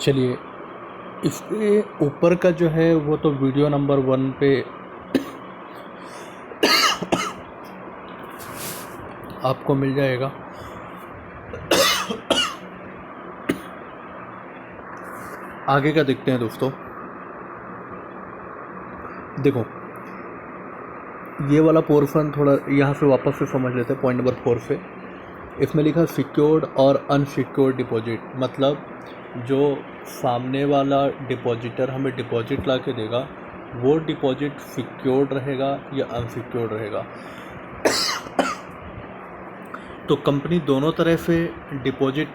चलिए, इसके ऊपर का जो है वो तो वीडियो नंबर 1 पे आपको मिल जाएगा। आगे का देखते हैं दोस्तों। देखो, ये वाला पोर्शन थोड़ा यहाँ से वापस से समझ लेते हैं। पॉइंट नंबर 4 से इसमें लिखा सिक्योर्ड और अनसिक्योर्ड डिपॉजिट, मतलब जो सामने वाला डिपॉजिटर हमें डिपॉजिट ला के देगा वो डिपॉजिट सिक्योर्ड रहेगा या अनसिक्योर्ड रहेगा। तो कंपनी दोनों तरह से डिपॉजिट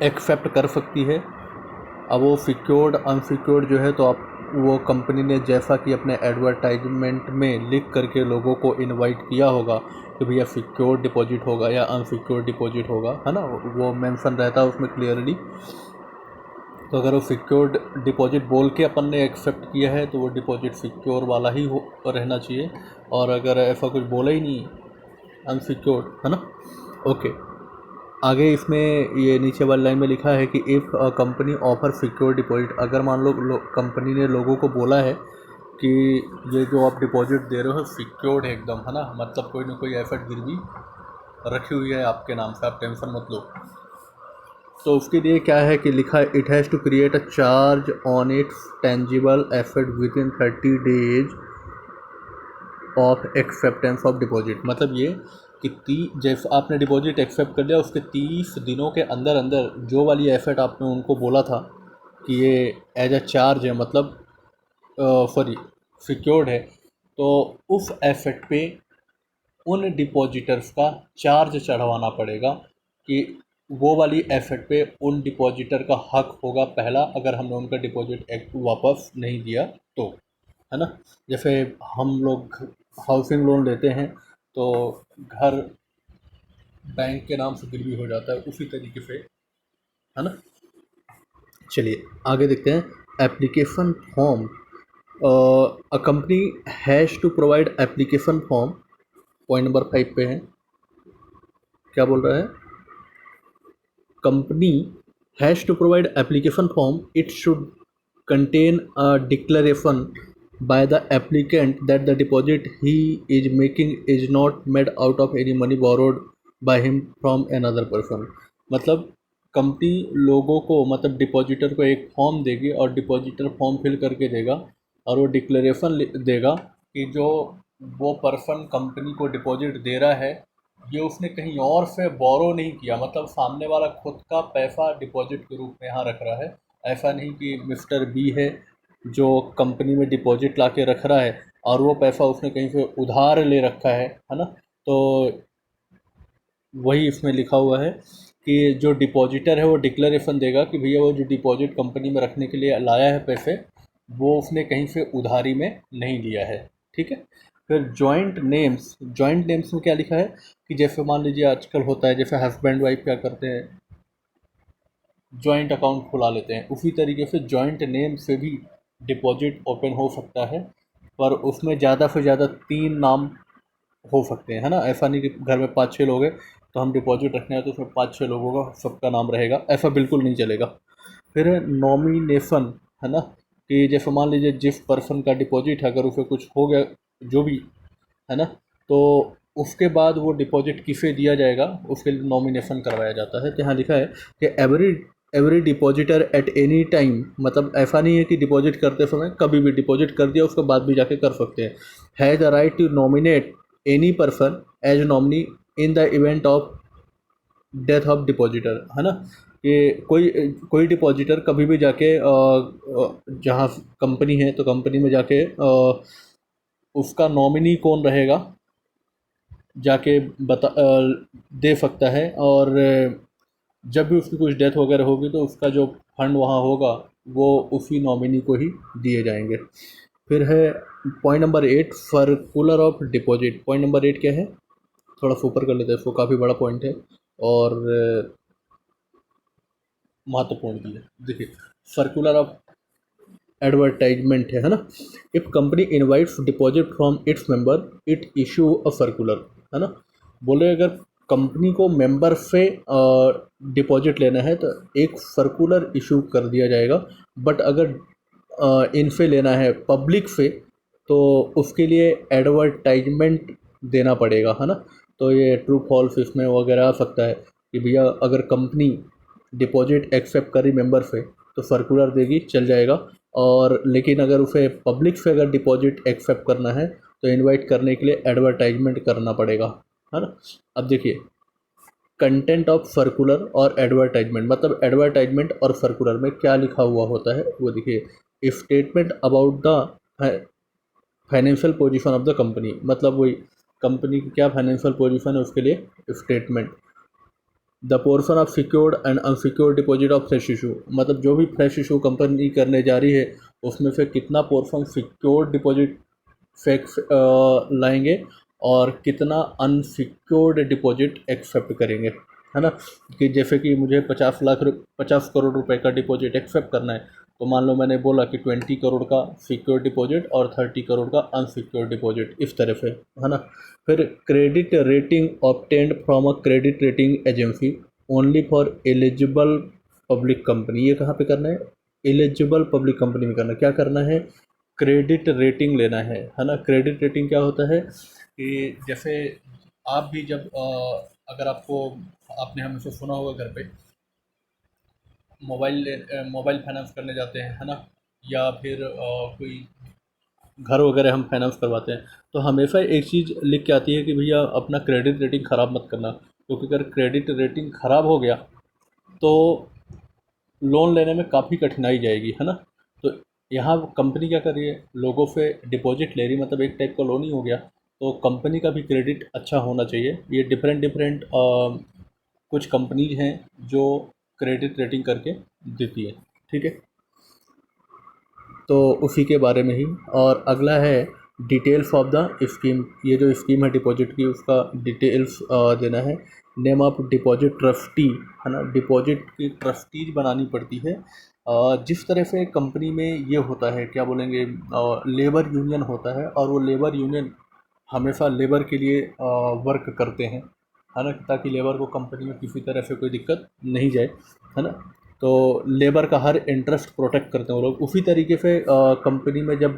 एक्सेप्ट कर सकती है। अब वो सिक्योर्ड अनसिक्योर्ड जो है, तो आप वो कंपनी ने जैसा कि अपने एडवर्टाइजमेंट में लिख करके लोगों को इनवाइट किया होगा कि भैया सिक्योर्ड डिपॉजिट होगा या अनसिक्योर्ड डिपॉजिट होगा, है ना, वो मेंशन रहता है उसमें क्लियरली। तो अगर वो सिक्योर्ड डिपॉजिट बोल के अपन ने एक्सेप्ट किया है तो वो डिपॉजिट सिक्योर वाला ही रहना चाहिए। और अगर ऐसा कुछ बोला ही नहीं, अनसिक्योर्ड, है ना, ओके। आगे इसमें ये नीचे वाली लाइन में लिखा है कि if company offer secure deposit, अगर मान लो कंपनी ने लोगों को बोला है कि ये जो आप डिपॉजिट दे रहे हो सिक्योर्ड है एकदम, है ना, मतलब कोई ना कोई एफर्ट गिरवी रखी हुई है आपके नाम से, आप टेंशन मत लो। तो उसके लिए क्या है कि लिखा है it has to create a charge on its tangible asset within 30 days of acceptance of deposit. मतलब ये कि जैसे आपने डिपॉजिट एक्सेप्ट कर लिया, उसके 30 दिनों के अंदर अंदर जो वाली एसेट आपने उनको बोला था कि ये एज अ चार्ज है, मतलब सॉरी सिक्योर्ड है, तो उस एसेट पे उन डिपॉजिटर्स का चार्ज चढ़वाना पड़ेगा कि वो वाली एसेट पे उन डिपॉजिटर का हक होगा पहला, अगर हमने उनका डिपॉजिट वापस नहीं दिया तो, है ना। जैसे हम लोग हाउसिंग लोन लेते हैं तो घर बैंक के नाम से गिरवी हो जाता है, उसी तरीके से, है ना। चलिए आगे देखते हैं। Application form, a company has to provide application form, point number 5 पे है। क्या बोल रहा है? Company has to provide application form, it should contain a declaration by the applicant that the deposit he is making is not made out of any money borrowed by him from another person। मतलब company लोगों को, मतलब depositor को एक form देगी और depositor form fill करके देगा और वो डिक्लेरेशन देगा कि जो वो पर्सन कंपनी को डिपॉजिट दे रहा है ये उसने कहीं और से बोरो नहीं किया, मतलब सामने वाला खुद का पैसा डिपॉजिट के रूप में यहाँ रख रहा है। ऐसा नहीं कि मिस्टर बी है जो कंपनी में डिपॉजिट ला के रख रहा है और वो पैसा उसने कहीं से उधार ले रखा है ना। तो वही इसमें लिखा हुआ है कि जो डिपॉजिटर है वो डिक्लेरेशन देगा कि भैया वो जो डिपॉजिट कंपनी में रखने के लिए लाया है पैसे, वो उसने कहीं से उधारी में नहीं लिया है, ठीक है। फिर जॉइंट नेम्स में क्या लिखा है कि जैसे मान लीजिए आजकल होता है, जैसे हस्बैंड वाइफ क्या करते हैं, जॉइंट अकाउंट खुला लेते हैं, उसी तरीके से जॉइंट नेम से भी डिपॉजिट ओपन हो सकता है, पर उसमें ज़्यादा से ज़्यादा 3 नाम हो सकते हैं, है ना। ऐसा नहीं कि घर में 5-6 लोग हैं तो हम डिपॉजिट रखने हैं तो उसमें 5-6 लोगों का सबका नाम रहेगा, ऐसा बिल्कुल नहीं चलेगा। फिर नॉमिनेशन, है ना, कि जैसे मान लीजिए जिस पर्सन का डिपॉजिट है अगर उसे कुछ हो गया जो भी, है ना, तो उसके बाद वो डिपॉजिट किसे दिया जाएगा उसके लिए नॉमिनेशन करवाया जाता है। तो यहाँ लिखा है कि every depositor at any time, मतलब ऐसा नहीं है कि डिपॉजिट करते समय कभी भी डिपॉजिट कर दिया उसके बाद भी जाके कर सकते हैं, has the right to nominate any person as nominee in the event of death of depositor, है ना। कि कोई डिपॉजिटर कभी भी जाके जहाँ कंपनी है तो कंपनी में जाके उसका नॉमिनी कौन रहेगा जाके दे सकता है, और जब भी उसकी कुछ डेथ वगैरह होगी तो उसका जो फंड वहाँ होगा वो उसी नॉमिनी को ही दिए जाएंगे। फिर है point number 8, circular of deposit. Point number 8 क्या है, थोड़ा सा ऊपर कर लेते हैं इसको, काफ़ी बड़ा पॉइंट है और महत्वपूर्ण भी है। देखिए, सर्कुलर ऑफ एडवर्टाइजमेंट है ना। If company invites deposit from its member it issue a circular, है ना। बोले अगर कंपनी को मेंबर से डिपॉजिट लेना है तो एक सर्कुलर इशू कर दिया जाएगा। बट अगर इनसे लेना है पब्लिक से तो उसके लिए एडवर्टाइजमेंट देना पड़ेगा, है ना। तो ये ट्रू फॉल्स इसमें वगैरह आ सकता है कि भैया अगर कंपनी डिपॉजिट एक्सेप्ट करी मेंबर से तो सर्कुलर देगी, चल जाएगा। और लेकिन अगर उसे पब्लिक से अगर डिपॉजिट एक्सेप्ट करना है तो इनवाइट करने के लिए एडवर्टाइजमेंट करना पड़ेगा, है ना। अब देखिए कंटेंट ऑफ सर्कुलर और एडवर्टाइजमेंट, मतलब एडवर्टाइजमेंट और सर्कुलर में क्या लिखा हुआ होता है वो देखिए। Statement about the financial position of the company, मतलब वही कंपनी की क्या फाइनेंशियल पोजीशन है उसके लिए statement. The portion of secured and unsecured deposit of fresh issue, मतलब जो भी फ्रेश इशू कंपनी करने जा रही है उसमें से कितना पोर्शन सिक्योर्ड डिपॉजिट फैक्स लाएंगे और कितना अनसिक्योर्ड डिपॉजिट एक्सेप्ट करेंगे, है ना। कि जैसे कि मुझे 50 करोड़ रुपए का डिपॉजिट एक्सेप्ट करना है तो मान लो मैंने बोला कि 20 करोड़ का सिक्योर डिपॉजिट और 30 करोड़ का अनसिक्योर डिपॉजिट, इस तरह से, है ना। फिर credit rating obtained from a credit rating agency only for eligible public company, ये कहाँ पे करना है, एलिजिबल पब्लिक कंपनी में करना है। क्या करना है, क्रेडिट रेटिंग लेना है ना। क्रेडिट रेटिंग क्या होता है कि जैसे आप भी जब अगर आपको, आपने हमेशा सुना होगा घर पे मोबाइल फाइनेंस करने जाते हैं, है ना। या फिर कोई घर वगैरह हम फाइनेंस करवाते हैं तो हमेशा एक चीज़ लिख के आती है कि भैया अपना क्रेडिट रेटिंग ख़राब मत करना, क्योंकि अगर क्रेडिट रेटिंग ख़राब हो गया तो लोन लेने में काफ़ी कठिनाई जाएगी, है ना। तो यहाँ कंपनी क्या कर रही है, लोगों से डिपॉजिट ले रही, मतलब एक टाइप का लोन ही हो गया। तो कंपनी का भी क्रेडिट अच्छा होना चाहिए। ये डिफरेंट डिफरेंट कुछ कंपनीज हैं जो क्रेडिट रेटिंग करके देती है, ठीक है। तो उसी के बारे में ही। और अगला है डिटेल्स ऑफ द स्कीम, ये जो स्कीम है डिपॉजिट की उसका डिटेल्स देना है। नेम ऑफ डिपॉजिट ट्रस्टी, है ना। डिपॉजिट की ट्रस्टीज बनानी पड़ती है। जिस तरह से कंपनी में ये होता है क्या बोलेंगे, लेबर यूनियन होता है और वो लेबर यूनियन हमेशा लेबर के लिए वर्क करते हैं, है ना, ताकि लेबर को कंपनी में किसी तरह से कोई दिक्कत नहीं जाए, है ना। तो लेबर का हर इंटरेस्ट प्रोटेक्ट करते हैं वो लोग। उसी तरीके से कंपनी में जब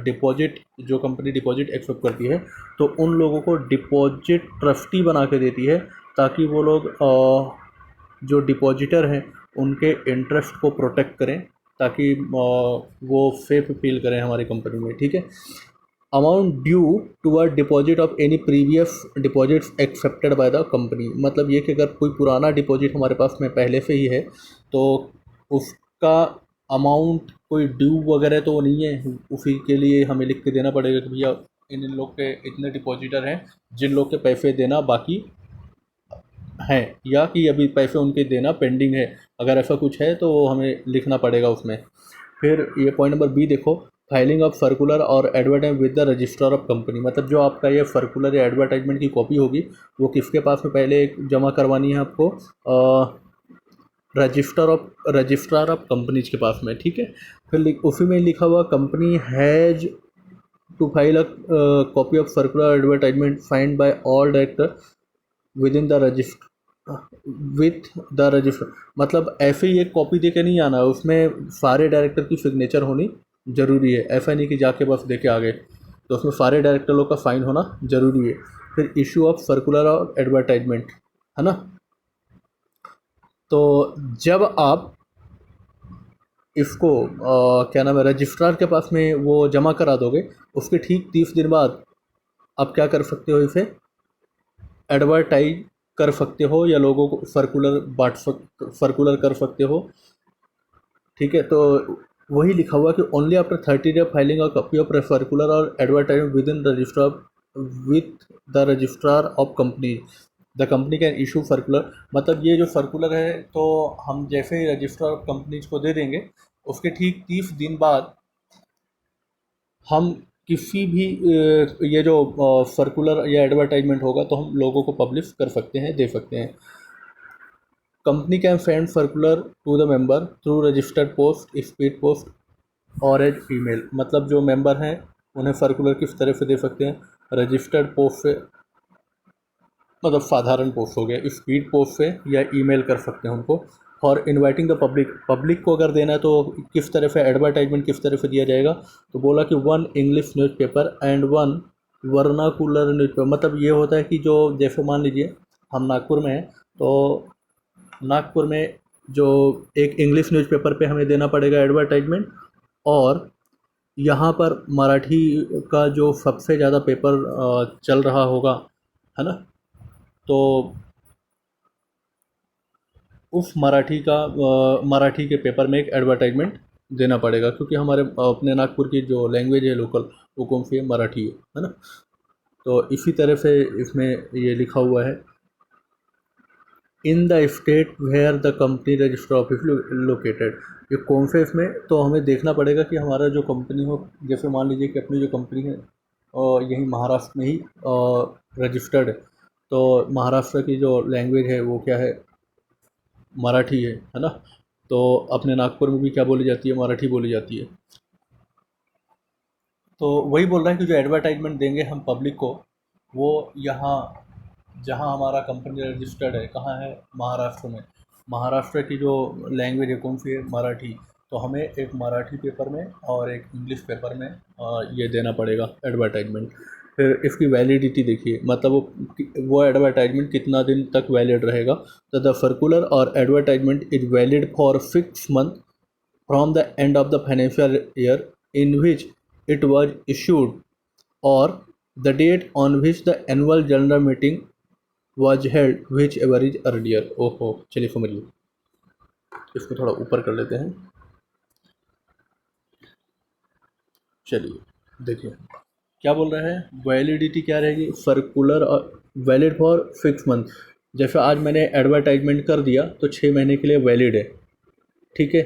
डिपॉजिट, जो कंपनी डिपॉजिट एक्सेप्ट करती है तो उन लोगों को डिपॉजिट ट्रस्टी बना के देती है, ताकि वो लोग जो डिपॉजिटर हैं उनके इंटरेस्ट को प्रोटेक्ट करें, ताकि वो सेफ फील करें हमारी कंपनी में, ठीक है। Amount due toward deposit of any previous deposits accepted by the company, मतलब ये कि अगर कोई पुराना डिपॉजिट हमारे पास में पहले से ही है तो उसका अमाउंट कोई ड्यू वगैरह तो नहीं है, उसी के लिए हमें लिख के देना पड़ेगा कि भैया इन इन लोग के इतने डिपॉजिटर हैं जिन लोग के पैसे देना बाकी हैं, या कि अभी पैसे उनके देना पेंडिंग है। अगर ऐसा कुछ है तो वो हमें लिखना पड़ेगा उसमें। फिर ये पॉइंट नंबर बी देखो, फाइलिंग ऑफ सर्कुलर और advertise with the registrar of company, मतलब जो आपका ये सर्कुलर या एडवर्टाइजमेंट की कॉपी होगी वो किसके पास में पहले जमा करवानी है आपको, रजिस्ट्रार ऑफ कंपनीज के पास में, ठीक है। फिर उसी में लिखा हुआ company has to file a copy of circular advertisement signed by all director within the register with the register, मतलब ऐसे ही एक कॉपी दे के नहीं आना है, उसमें सारे डायरेक्टर की सिग्नेचर होनी ज़रूरी है। ऐसा नहीं कि जाके बस दे के आ गए, तो उसमें सारे डायरेक्टर लोग का साइन होना ज़रूरी है। फिर इशू ऑफ सर्कुलर और एडवर्टाइजमेंट, है ना। तो जब आप इसको क्या नाम है रजिस्ट्रार के पास में वो जमा करा दोगे, उसके ठीक 30 दिन बाद आप क्या कर सकते हो, इसे एडवर्टाइज कर सकते हो या लोगों को सर्कुलर कर सकते हो, ठीक है। तो वही लिखा हुआ कि only after 30 day filing a copy of circular और advertisement within registrar with the registrar of company the company can issue circular, मतलब ये जो सर्कुलर है तो हम जैसे ही रजिस्ट्रार ऑफ कंपनीज को दे देंगे उसके ठीक 30 दिन बाद हम किसी भी ये जो सर्कुलर या एडवर्टाइजमेंट होगा तो हम लोगों को पब्लिश कर सकते हैं, दे सकते हैं। Company can send circular to the member through registered post, speed post और एज ईमेल, मतलब जो मेंबर हैं उन्हें सर्कुलर किस तरह से दे सकते हैं, रजिस्टर्ड पोस्ट से मतलब साधारण पोस्ट हो गया, स्पीड पोस्ट से या ईमेल कर सकते हैं उनको। और इनवाइटिंग द पब्लिक को अगर देना है तो किस तरह से एडवर्टाइजमेंट किस तरह से दिया जाएगा, तो बोला कि 1 English newspaper and 1 vernacular newspaper. मतलब ये होता है कि जो जैसे मान लीजिए हम नागपुर में हैं, तो नागपुर में जो एक इंग्लिश न्यूज़पेपर पे हमें देना पड़ेगा एडवर्टाइजमेंट, और यहाँ पर मराठी का जो सबसे ज़्यादा पेपर चल रहा होगा, है ना, तो उस मराठी के पेपर में एक एडवर्टाइजमेंट देना पड़ेगा, क्योंकि हमारे अपने नागपुर की जो लैंग्वेज है लोकल, वो कौन सी है, मराठी है ना। तो इसी तरह से इसमें ये लिखा हुआ है, in the state where the company register office located. ये कौन से इसमें, तो हमें देखना पड़ेगा कि हमारा जो कंपनी हो, जैसे मान लीजिए कि अपनी जो कंपनी है और यहीं महाराष्ट्र में ही रजिस्टर्ड है, तो महाराष्ट्र की जो लैंग्वेज है वो क्या है, मराठी है ना। तो अपने नागपुर में भी क्या बोली जाती है, मराठी बोली जाती है। तो वही बोल रहा है कि जो एडवर्टाइजमेंट देंगे हम पब्लिक को, वो यहाँ जहाँ हमारा कंपनी रजिस्टर्ड है, कहाँ है, महाराष्ट्र में। महाराष्ट्र की जो लैंग्वेज है कौन सी है, मराठी। तो हमें एक मराठी पेपर में और एक इंग्लिश पेपर में ये देना पड़ेगा एडवर्टाइजमेंट। फिर इसकी वैलिडिटी देखिए, मतलब वो एडवर्टाइजमेंट कितना दिन तक वैलिड रहेगा। तो द सर्कुलर और advertisement is valid for 6 month from the end of the financial year in which it was issued, or the date on which the annual general meeting was held, whichever is earlier। ओहो, चलिए समझिए, इसको थोड़ा ऊपर कर लेते हैं। चलिए देखिए क्या बोल रहा है, वैलिडिटी क्या रहेगी, सर्कुलर और वैलिड फॉर 6 मंथ। जैसे आज मैंने एडवर्टाइजमेंट कर दिया तो 6 महीने के लिए वैलिड है, ठीक है।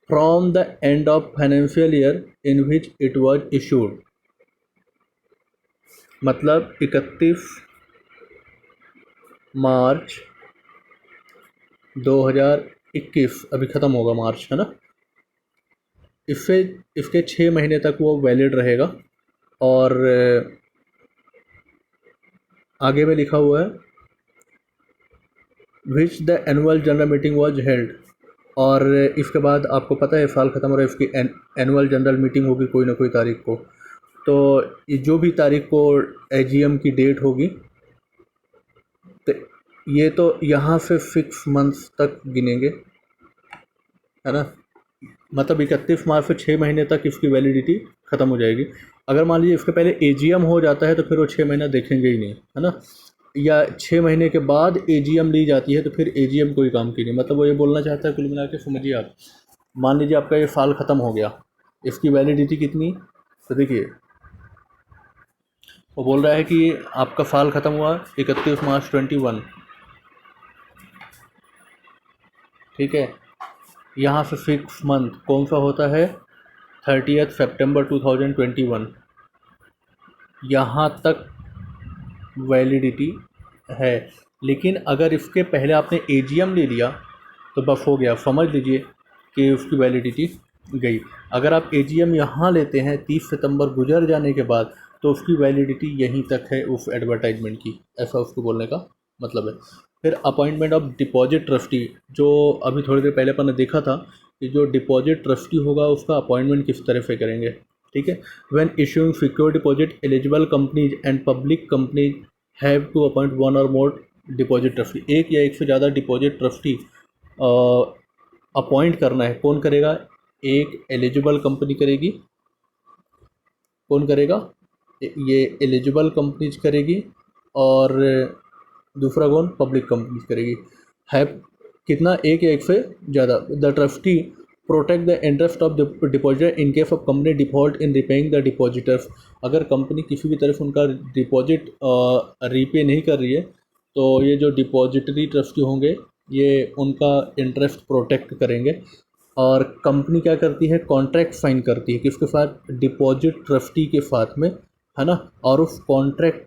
From the end of financial year in which it was issued, मतलब 31 मार्च 2021 अभी ख़त्म होगा मार्च, है ना। इससे इसके 6 महीने तक वो वैलिड रहेगा। और आगे में लिखा हुआ है which the annual general meeting was held, और इसके बाद आपको पता है साल ख़त्म हो रहा है, इसकी एनुअल जनरल मीटिंग होगी कोई ना कोई तारीख को। तो जो भी तारीख को एजीएम की डेट होगी, तो ये तो यहाँ से 6 मंथ्स तक गिनेंगे, है ना। मतलब 31 मार्च से 6 महीने तक इसकी वैलिडिटी ख़त्म हो जाएगी। अगर मान लीजिए इसके पहले एजीएम हो जाता है तो फिर वो 6 महीना देखेंगे ही नहीं, है ना। या 6 महीने के बाद एजीएम ली जाती है तो फिर एजीएम कोई काम की नहीं। मतलब वो ये बोलना चाहता है, कुल मिला के समझिए आप, मान लीजिए आपका ये साल ख़त्म हो गया, इसकी वैलिडिटी कितनी, तो देखिए वो बोल रहा है कि आपका साल ख़त्म हुआ 31 मार्च 21, ठीक है। यहाँ से 6 मंथ कौन सा होता है, 30 सितंबर 2021, यहाँ तक वैलिडिटी है। लेकिन अगर इसके पहले आपने एजीएम ले लिया तो बस हो गया, समझ लीजिए कि उसकी वैलिडिटी गई। अगर आप एजीएम यहाँ लेते हैं 30 सितंबर गुजर जाने के बाद, तो उसकी वैलिडिटी यहीं तक है उस एडवर्टाइजमेंट की, ऐसा उसको बोलने का मतलब है। फिर अपॉइंटमेंट ऑफ डिपॉजिट ट्रस्टी, जो अभी थोड़ी देर पहले अपन ने देखा था कि जो डिपॉजिट ट्रस्टी होगा उसका अपॉइंटमेंट किस तरह से करेंगे, ठीक है। When issuing secure deposit eligible companies and public companies have to appoint 1 or more deposit trustee, एक या एक से ज़्यादा डिपॉजिट ट्रस्टी अपॉइंट करना है। कौन करेगा, एक एलिजिबल कंपनी करेगी, कौन करेगा, ये एलिजिबल कंपनीज करेगी, और दूसरा कौन, पब्लिक कंपनीज करेगी। है कितना, एक या एक से ज़्यादा। The trustee protect the interest of depositor in case of company default in repaying the depositors. अगर कंपनी किसी भी तरह से उनका डिपॉजिट रीपे नहीं कर रही है, तो ये जो डिपॉजिटरी ट्रस्टी होंगे ये उनका इंटरेस्ट प्रोटेक्ट करेंगे। और कंपनी क्या करती है, कॉन्ट्रैक्ट साइन करती है किसके साथ, डिपॉजिट ट्रस्टी के साथ में, है ना। और उस कॉन्ट्रैक्ट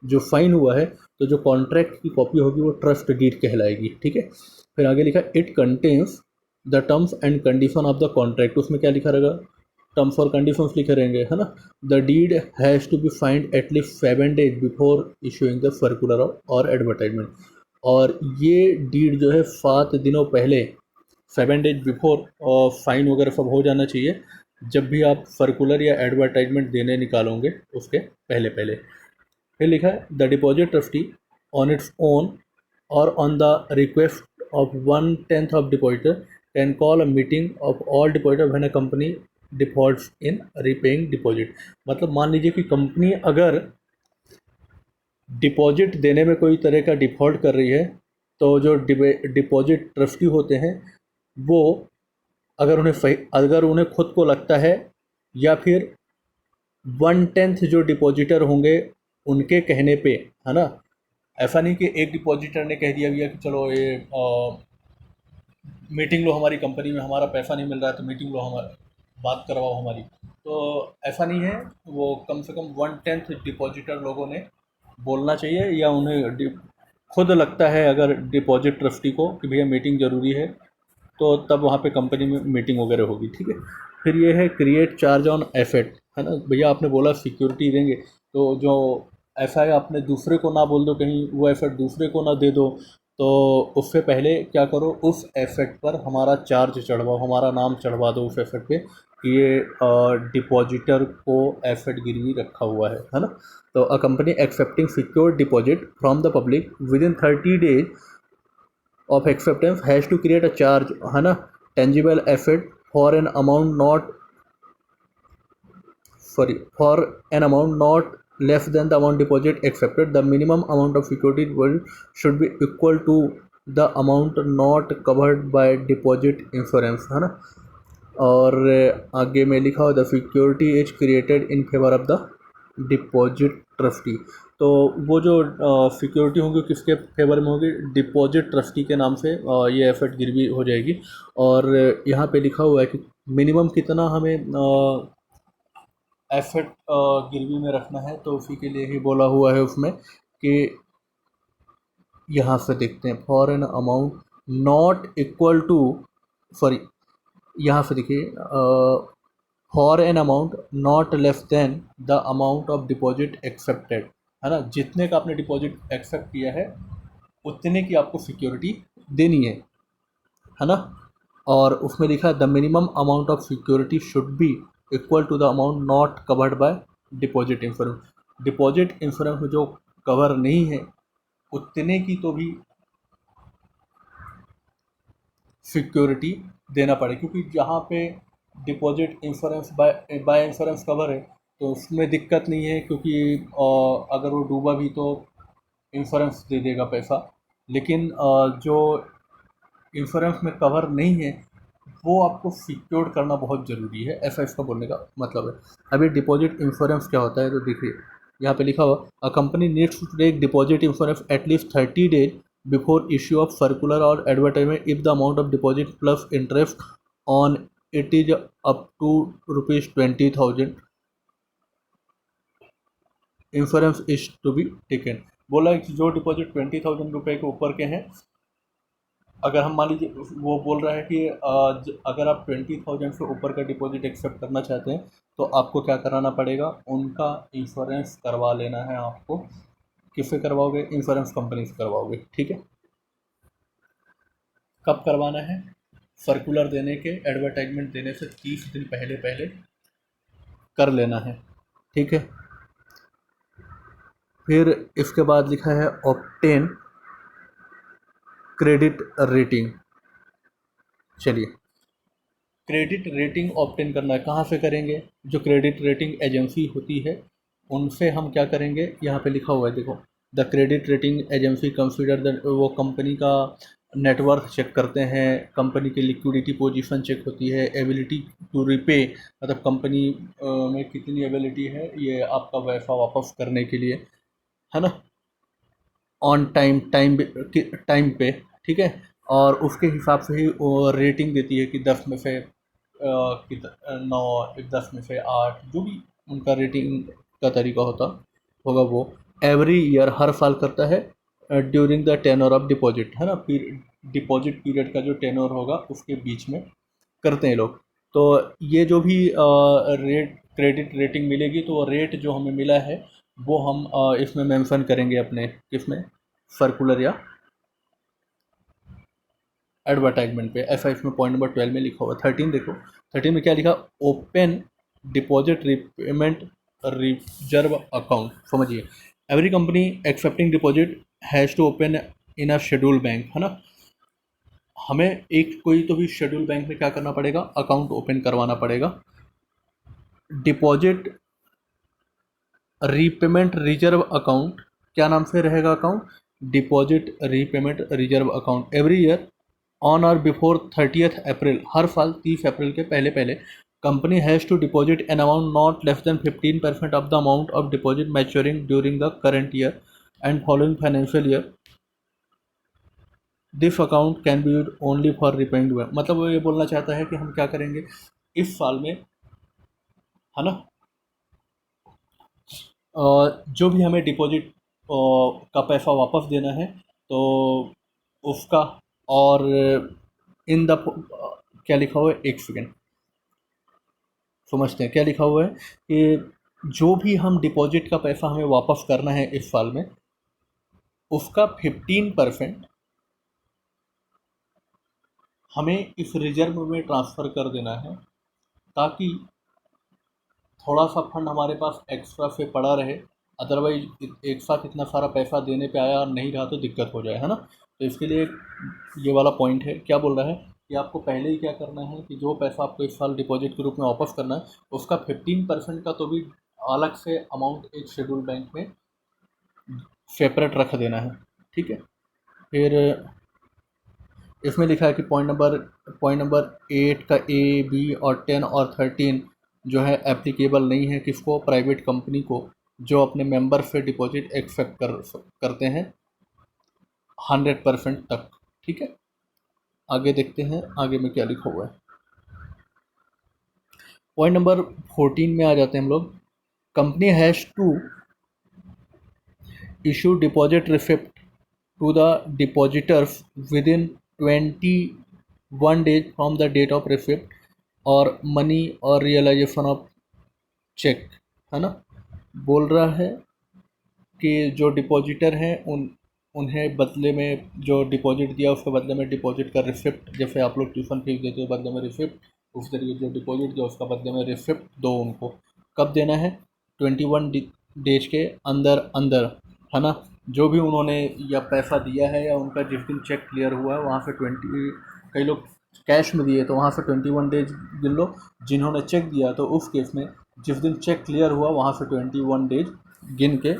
जो साइन हुआ है, तो जो कॉन्ट्रैक्ट की कॉपी होगी वो ट्रस्ट डीड कहलाएगी, ठीक है। फिर आगे लिखा it contains the terms and condition of the contract, उसमें क्या लिखा रहेगा, टर्म्स और कंडीशंस लिखे रहेंगे, है ना। The deed has to be find at least 7 days before issuing the circular और एडवर्टाइजमेंट। और ये डीड जो है 7 दिनों पहले, 7 days बिफोर फाइन वगैरह सब हो जाना चाहिए जब भी आप सर्कुलर या एडवर्टाइजमेंट देने निकालोगे उसके पहले पहले। फिर लिखा है the deposit trustee on its own or on the request of 1/10 of depositor can call a meeting of all depositor when a company defaults in repaying deposit. मतलब मान लीजिए कि कंपनी अगर डिपॉजिट देने में कोई तरह का डिफ़ॉल्ट कर रही है, तो जो डिपॉजिट ट्रस्टी होते हैं वो अगर उन्हें खुद को लगता है या फिर 1/10 जो डिपॉजिटर होंगे उनके कहने पे, है ना। ऐसा नहीं कि एक डिपॉजिटर ने कह दिया भैया कि चलो ये मीटिंग लो हमारी कंपनी में, हमारा पैसा नहीं मिल रहा है तो मीटिंग लो, हमारा बात करवाओ हमारी। तो ऐसा नहीं है, वो कम से कम 1/10 डिपॉजिटर लोगों ने बोलना चाहिए, या उन्हें खुद लगता है अगर डिपॉजिट ट्रस्टी को कि भैया मीटिंग ज़रूरी है, तो तब वहाँ पे कंपनी में मीटिंग वगैरह होगी, ठीक है। फिर ये है क्रिएट चार्ज ऑन एसेट, है ना। भैया आपने बोला सिक्योरिटी देंगे, तो जो ऐसा है आपने दूसरे को ना बोल दो, कहीं वो एसेट दूसरे को ना दे दो, तो उससे पहले क्या करो, उस एसेट पर हमारा चार्ज चढ़वाओ, हमारा नाम चढ़वा दो उस एसेट पे कि ये डिपॉजिटर को एसेट गिरवी रखा हुआ है ना। तो a company accepting secure deposit from the public with in 30 days of acceptance has to create a charge, है ना, tangible asset for an amount not less than the amount deposit accepted. The minimum amount of security deposit should be equal to the amount not covered by deposit insurance, है ना। और आगे में लिखा हो the security is created in favour of the deposit trustee. तो वो जो सिक्योरिटी होगी किसके फेवर में होगी, डिपॉजिट ट्रस्टी के नाम से ये एसेट गिरवी हो जाएगी। और यहाँ पे लिखा हुआ है कि मिनिमम कितना हमें एसेट गिरवी में रखना है, तो उसी के लिए ही बोला हुआ है उसमें कि यहाँ से देखते हैं for an amount not equal to, sorry यहाँ से देखिए for an amount not less than the amount of deposit accepted, है ना। जितने का आपने डिपॉजिट एक्सेप्ट किया है उतने की आपको सिक्योरिटी देनी है ना। और उसमें लिखा है the minimum amount of security should be equal to the amount not covered by deposit insurance. Deposit insurance में जो कवर नहीं है उतने की तो भी सिक्योरिटी देना पड़े, क्योंकि जहाँ पे deposit insurance by insurance cover है तो उसमें दिक्कत नहीं है, क्योंकि अगर वो डूबा भी तो इंश्योरेंस दे देगा पैसा। लेकिन जो इंश्योरेंस में कवर नहीं है वो आपको सिक्योर करना बहुत ज़रूरी है, ऐसा इसका बोलने का मतलब है। अभी डिपॉजिट इंश्योरेंस क्या होता है, तो देखिए यहाँ पे लिखा हुआ a company needs to take deposit insurance at least 30 days before issue of circular और advertisement if the amount of deposit plus interest on it is up to ₹20,000 insurance is to be taken. बोला है कि जो deposit 20,000 रुपये के ऊपर के हैं, अगर हम मान लीजिए वो बोल रहा है कि अगर आप 20,000 से ऊपर का डिपॉजिट एक्सेप्ट करना चाहते हैं तो आपको क्या कराना पड़ेगा, उनका इंश्योरेंस करवा लेना है आपको। किससे करवाओगे, इंश्योरेंस कंपनी से करवाओगे, ठीक है। कब करवाना है, सर्कुलर देने के, एडवर्टाइजमेंट देने से 30 दिन पहले पहले कर लेना है, ठीक है। फिर इसके बाद लिखा है ऑब्टेन क्रेडिट रेटिंग। चलिए, क्रेडिट रेटिंग ऑब्टेन करना है, कहाँ से करेंगे, जो क्रेडिट रेटिंग एजेंसी होती है उनसे हम क्या करेंगे, यहाँ पे लिखा हुआ है देखो, the credit rating agency consider the, वो कंपनी का नेटवर्क चेक करते हैं, कंपनी की लिक्विडिटी पोजीशन चेक होती है, एबिलिटी टू रिपे, मतलब कंपनी में कितनी एबिलिटी है ये आपका पैसा वापस करने के लिए, है ना, ऑन टाइम पे, ठीक है। और उसके हिसाब से ही वो रेटिंग देती है कि 10 में से 9, 10 में से 8, जो भी उनका रेटिंग का तरीका होगा वो एवरी ईयर हर साल करता है during the tenure of deposit, है ना। डिपॉजिट पीरियड का जो टेन्योर होगा उसके बीच में करते हैं लोग। तो ये जो भी रेट क्रेडिट रेटिंग मिलेगी तो रेट जो हमें मिला है वो हम इसमें मेंशन करेंगे अपने किसमें, सर्कुलर या एडवर्टाइजमेंट पे। ऐसा इसमें पॉइंट नंबर 12 में लिखा हुआ है। 13 देखो, 13 में क्या लिखा, open deposit repayment reserve account. समझिए, every company accepting deposit has to open in a schedule bank, है ना। हमें एक कोई तो भी शेड्यूल बैंक में क्या करना पड़ेगा, अकाउंट ओपन करवाना पड़ेगा। डिपॉजिट रीपेमेंट रिजर्व अकाउंट, क्या नाम से रहेगा account, deposit repayment reserve account. Every year on or before 30th April, हर साल 30 अप्रैल के पहले पहले company has to deposit an amount not less than 15% of the amount of deposit maturing during the current year and following financial year. This account can be use only for repaying. मतलब वो ये बोलना चाहता है कि हम क्या करेंगे इस साल में, है ना, जो भी हमें डिपॉजिट का पैसा वापस देना है तो उसका, और इन द क्या लिखा हुआ है, एक सेकेंड समझते हैं क्या लिखा हुआ है कि जो भी हम डिपॉजिट का पैसा हमें वापस करना है इस साल में, उसका 15% हमें इस रिजर्व में ट्रांसफ़र कर देना है, ताकि थोड़ा सा फंड हमारे पास एक्स्ट्रा से पड़ा रहे। अदरवाइज एक साथ इतना सारा पैसा देने पे आया और नहीं रहा तो दिक्कत हो जाए, है ना। तो इसके लिए ये वाला पॉइंट है, क्या बोल रहा है कि आपको पहले ही क्या करना है कि जो पैसा आपको इस साल डिपॉजिट के रूप में वापस करना है उसका 15% का तो भी अलग से अमाउंट एक शेड्यूल बैंक में सेपरेट रख देना है, ठीक है। फिर इसमें लिखा है कि पॉइंट नंबर 8 का ए बी और 10 और 13 जो है एप्लीकेबल नहीं है किसको, प्राइवेट कंपनी को जो अपने मेंबर से डिपॉजिट एक्सेप्ट करते हैं 100% तक, ठीक है। आगे देखते हैं आगे में क्या लिखा हुआ है। पॉइंट नंबर 14 में आ जाते हैं हम लोग। Company has to issue deposit receipt to the depositors within 21 days from the date of receipt और मनी और रियलाइजेशन ऑफ चेक, है ना। बोल रहा है कि जो डिपॉजिटर हैं उन्हें बदले में जो डिपॉजिट दिया उसके बदले में डिपॉजिट का रिसिप्ट, जैसे आप लोग ट्यूशन फीस देते हो बदले में रिसिप्ट, उस तरीके जो डिपॉजिट दिया उसका बदले में रिसिप्ट दो उनको। कब देना है, 21 डेज के अंदर अंदर, है ना। जो भी उन्होंने या पैसा दिया है या उनका जिस दिन चेक क्लियर हुआ है वहाँ से 20, कई लोग कैश में दिए तो वहाँ से 21 डेज गिन लो। जिन्होंने चेक दिया तो उस केस में जिस दिन चेक क्लियर हुआ वहाँ से 21 डेज गिन के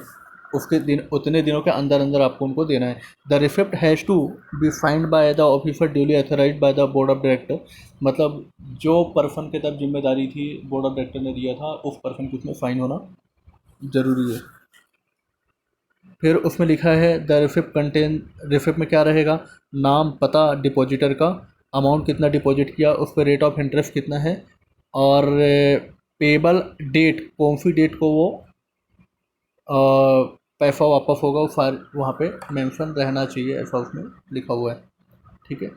उसके दिन उतने दिनों के अंदर अंदर आपको उनको देना है। The receipt has to be find by the officer duly authorised by the board of director. मतलब जो पर्सन के तब जिम्मेदारी थी बोर्ड ऑफ डायरेक्टर ने दिया था उस पर्सन को उसमें फाइन होना ज़रूरी है। फिर उसमें लिखा है द रिसिप्ट कंटेन, रिसिप्ट में क्या रहेगा, नाम पता डिपॉजिटर का, अमाउंट कितना डिपॉजिट किया, उस पर रेट ऑफ इंटरेस्ट कितना है, और पेबल डेट कौन सी डेट को वो पैसा वापस होगा वो फार वहाँ पे मेंशन रहना चाहिए, ऐसा उसमें लिखा हुआ है, ठीक है।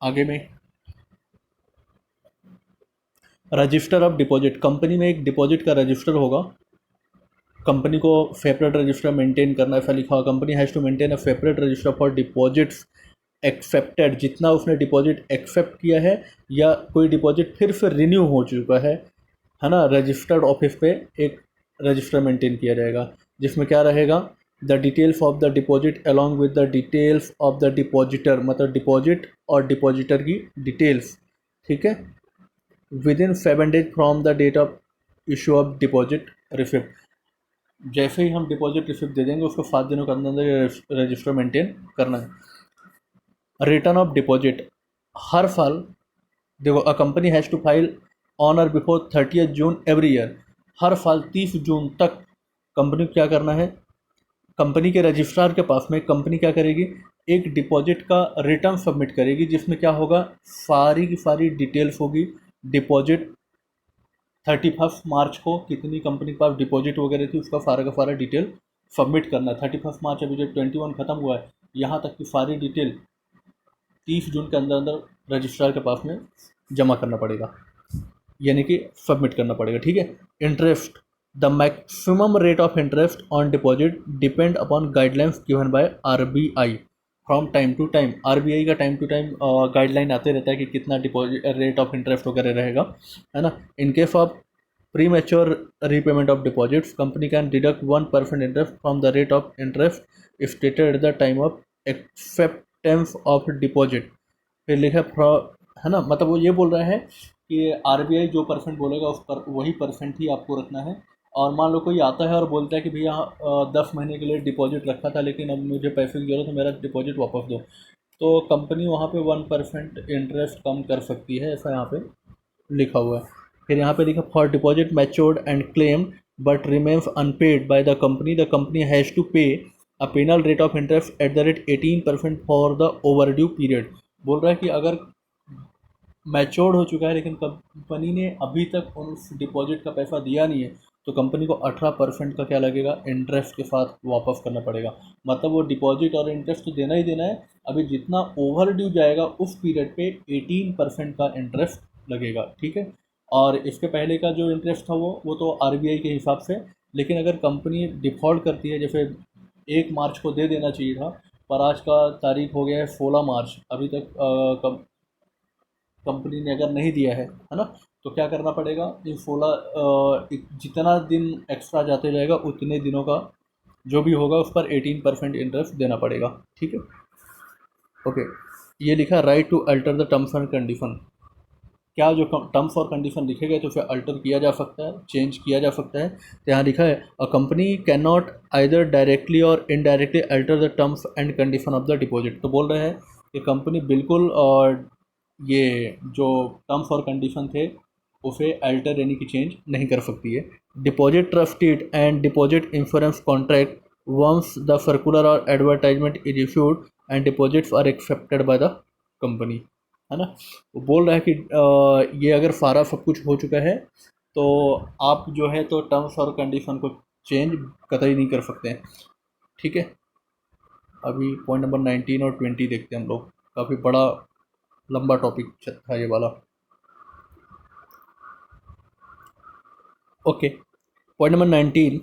आगे में रजिस्टर ऑफ डिपॉजिट, कंपनी में एक डिपॉजिट का रजिस्टर होगा, कंपनी को सेपरेट रजिस्टर मेंटेन करना, ऐसा लिखा हुआ, company has to maintain a separate register for deposits accepted, जितना उसने डिपॉजिट एक्सेप्ट किया है या कोई डिपॉजिट फिर से रिन्यू हो चुका है ना, रजिस्टर्ड ऑफिस पे एक रजिस्टर मेंटेन किया जाएगा जिसमें क्या रहेगा, the details of the deposit along with the details of the depositor, मतलब डिपॉजिट और डिपॉजिटर की डिटेल्स, ठीक है, within 7 days from the date of issue of deposit receipt. जैसे ही हम डिपॉजिट रिसिप्ट दे देंगे उसको 7 दिनों के अंदर अंदर रजिस्टर मेंटेन करना है। रिटर्न ऑफ डिपॉजिट, हर साल देखो, a company has to file on or before 30th June every year, हर साल 30 जून तक कंपनी को क्या करना है, कंपनी के रजिस्ट्रार के पास में कंपनी क्या करेगी, एक डिपॉजिट का रिटर्न सबमिट करेगी जिसमें क्या होगा, सारी की सारी डिटेल्स होगी। डिपॉजिट 31 मार्च को कितनी कंपनी के पास डिपॉजिट वगैरह थी उसका सारा का सारा डिटेल सबमिट करना है। 31 मार्च अभी जब 21 ख़त्म हुआ है यहाँ तक की सारी डिटेल 30 जून के अंदर अंदर रजिस्ट्रार के पास में जमा करना पड़ेगा, यानी कि सबमिट करना पड़ेगा। ठीक है। Interest, the maximum rate of interest on deposit depend upon guidelines given by RBI from time to time. RBI का टाइम टू टाइम गाइडलाइन आते रहता है कि कितना डिपॉजिट रेट ऑफ इंटरेस्ट वगैरह रहेगा, है ना। In case of premature repayment of deposits, company can deduct 1% interest from the rate of interest stated at the time of acceptance of deposit। फिर लिखा है ना, मतलब वो ये बोल रहा है कि आरबीआई जो परसेंट बोलेगा उस पर वही परसेंट ही आपको रखना है। और मान लो कोई आता है और बोलता है कि भैया 10 महीने के लिए डिपॉजिट रखा था लेकिन अब मुझे पैसे की जरूरत है, मेरा डिपॉजिट वापस दो, तो कंपनी वहाँ पे 1% इंटरेस्ट कम कर सकती है, ऐसा यहाँ पे लिखा हुआ है। फिर यहाँ पे लिखा for deposit matured and claimed but remains unpaid by the company has to pay a penal rate of interest at the rate 18% for the overdue period. बोल रहा है कि अगर मैच्योर्ड हो चुका है लेकिन कंपनी ने अभी तक उस डिपॉजिट का पैसा दिया नहीं है, तो कंपनी को 18% का क्या लगेगा, इंटरेस्ट के साथ वापस करना पड़ेगा। मतलब वो डिपॉजिट और इंटरेस्ट तो देना ही देना है, अभी जितना ओवर ड्यू जाएगा उस पीरियड पे 18% का इंटरेस्ट लगेगा। ठीक है। और इसके पहले का जो इंटरेस्ट था वो तो आरबीआई के हिसाब से, लेकिन अगर कंपनी डिफ़ॉल्ट करती है, जैसे 1 मार्च को दे देना चाहिए था, पर आज का तारीख हो गया है 16 मार्च, अभी तक कंपनी ने अगर नहीं दिया है ना, तो क्या करना पड़ेगा, इन 16 जितना दिन एक्स्ट्रा जाते जाएगा उतने दिनों का जो भी होगा उस पर 18% इंटरेस्ट देना पड़ेगा। ठीक है। ओके। ये लिखा right to alter the terms and condition. क्या जो टर्म्स और कंडीशन लिखे गए तो उसे अल्टर किया जा सकता है, चेंज किया जा सकता है। तो यहाँ लिखा है a company can not either directly or indirectly alter the terms and condition of the deposit. तो बोल रहे हैं कि कंपनी बिल्कुल और ये जो टर्म्स और कंडीशन थे उसे अल्टर यानी कि चेंज नहीं कर सकती है। Deposit trusted and deposit insurance contract once the circular और advertisement is issued and deposits are accepted by the company, है ना। वो बोल रहा है कि ये अगर सारा सब कुछ हो चुका है तो आप जो है तो टर्म्स और कंडीशन को चेंज कतई नहीं कर सकते हैं। ठीक है। अभी पॉइंट नंबर 19 और 20 देखते हैं हम लोग, काफ़ी बड़ा लंबा टॉपिक था ये वाला। Okay. Point number 19,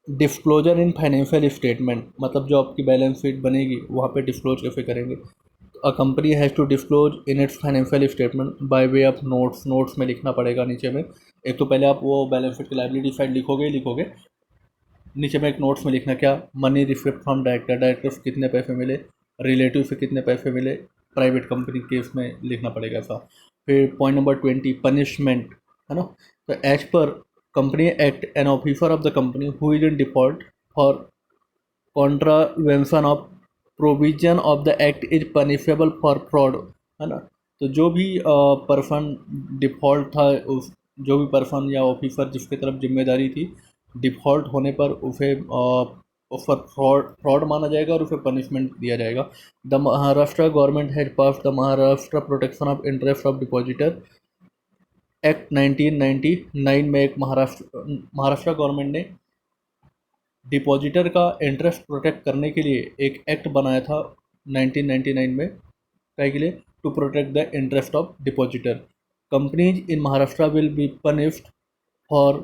disclosure in financial statement, मतलब जो आपकी बैलेंस शीट बनेगी वहाँ पे डिस्क्लोज कैसे करेंगे। A company has to disclose in its financial statement by way of notes. Notes में लिखना पड़ेगा नीचे में। एक तो पहले आप वो बैलेंस शीट की लायबिलिटी साइड लिखोगे, नीचे में एक नोट्स में लिखना क्या, money receipt from director, director से कितने पैसे मिले, रिलेटिव से कितने पैसे मिले, प्राइवेट कंपनी केस में लिखना पड़ेगा ऐसा। फिर पॉइंट नंबर 20, पनिशमेंट, है ना। तो as per company act an officer of the company who is in default for contravention of provision of the act is punishable for fraud, है ना। तो जो भी पर्सन डिफ़ॉल्ट था, उस जो भी पर्सन या ऑफिसर जिसकी तरफ जिम्मेदारी थी, डिफ़ॉल्ट होने पर उसे उस पर फ्रॉड माना जाएगा और उसे पनिशमेंट दिया जाएगा। The Maharashtra government has passed the Maharashtra protection of interest of depositor act 1999 में। एक महाराष्ट्र गवर्नमेंट ने डिपॉजिटर का इंटरेस्ट प्रोटेक्ट करने के लिए एक एक्ट बनाया था 1999 में, क्या के लिए, to protect the interest of depositor. Companies in Maharashtra will be punished for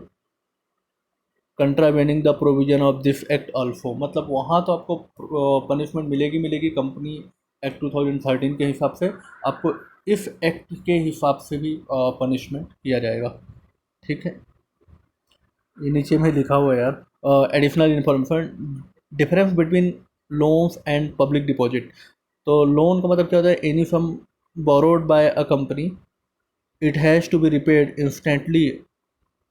contravening the provision of this act also. मतलब वहाँ तो आपको पनिशमेंट मिलेगी कंपनी एक्ट 2013 के हिसाब से, आपको इस एक्ट के हिसाब से भी पनिशमेंट किया जाएगा। ठीक है। ये नीचे में लिखा हुआ है यार, additional information, difference between loans and public deposit. तो लोन का मतलब क्या होता है, any sum borrowed by a company, it has to be repaid instantly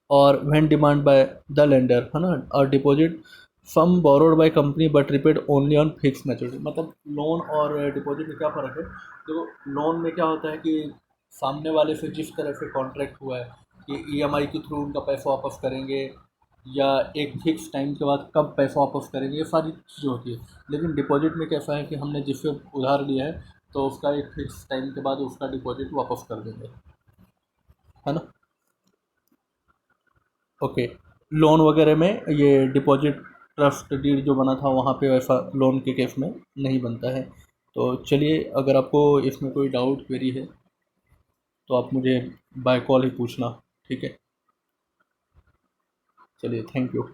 or when demand by the lender, है ना। और deposit sum borrowed by company but repaid only on fix maturity. मतलब लोन और डिपॉजिट में क्या फ़र्क है, तो लोन में क्या होता है कि सामने वाले से जिस तरह से कॉन्ट्रैक्ट हुआ है कि ईएमआई के थ्रू उनका पैसा वापस करेंगे या एक फिक्स टाइम के बाद कब पैसा वापस करेंगे, ये सारी चीज़ें होती है। लेकिन डिपॉजिट में कैसा है कि हमने जिससे उधार लिया है तो उसका एक फिक्स टाइम के बाद उसका डिपॉजिट वापस कर देंगे, है ना। ओके। लोन वगैरह में ये डिपॉजिट ट्रस्ट डीड जो बना था वहाँ पे वैसा लोन के केस में नहीं बनता है। तो चलिए, अगर आपको इसमें कोई डाउट क्वेरी है तो आप मुझे बाय कॉल ही पूछना, ठीक है? चलिए, थैंक यू।